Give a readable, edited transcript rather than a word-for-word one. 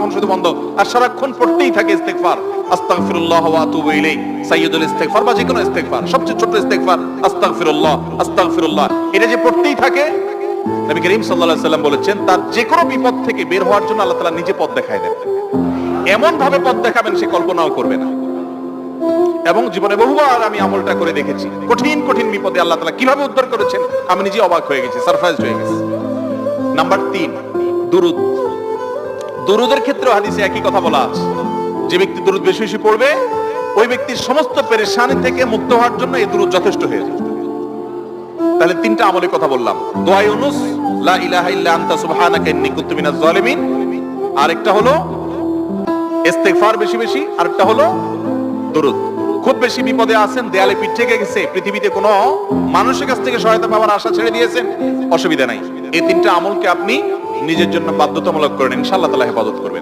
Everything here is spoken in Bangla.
তখন শুধু বন্ধ, আর সারাক্ষণ পড়তেই থাকে ইস্তেগফার, আস্তাগফিরুল্লাহ ওয়া আতুবু ইলাইহি, সাইয়্যিদুল ইস্তেগফার বা যে কোনো ইস্তেগফার, সবচেয়ে ছোট ইস্তেগফার আস্তাগফিরুল্লাহ আস্তাগফিরুল্লাহ, এটা যে পড়তেই থাকে, নবী করিম সাল্লাল্লাহু আলাইহি ওয়াসাল্লাম বলেছেন তার যে কোনো বিপদ থেকে বের হওয়ার জন্য আল্লাহ তাআলা নিজে পথ দেখায় দেন। এমন ভাবে পথ দেখাবেন সে কল্পনাও করবে না। এবং জীবনে বহুবার আমি আমলটা করে দেখেছি, কঠিন কঠিন বিপদে আল্লাহ তাআলা কিভাবে উদ্ধার করেছেন আমি নিজে অবাক হয়ে গেছি, সারপ্রাইজড হয়ে গেছি। নাম্বার 3, দুরুদ। দুরুদের ক্ষেত্রে হাদিসে একই কথা বলা আছে, যে ব্যক্তি দুরুদ বেশি বেশি পড়বে ওই ব্যক্তির সমস্ত পেরেশানি থেকে মুক্ত হওয়ার জন্য এই দুরুদ যথেষ্ট হয়ে যাবে। তাহলে 3টা আমলের কথা বললাম, দোয়া ইউনুস, লা ইলাহা ইল্লা আনতা সুবহানাকা ইন্নী কুনতু মিনাজ জালিমিন, আরেকটা হলো ইস্তেগফার বেশি বেশি, আরেকটা হলো দুরুদ। খুব বেশি বিপদে আছেন, দেয়ালে পিঠ থেকে গেছে, পৃথিবীতে কোনো মানুষের কাছ থেকে সহায়তা পাওয়ার আশা ছেড়ে দিয়েছেন, অসুবিধা নাই, এই 3টা আমলকে আপনি নিজের জন্য বাধ্যতামূলক করেন, ইনশাআল্লাহ তাআলা হেফাজত করবেন।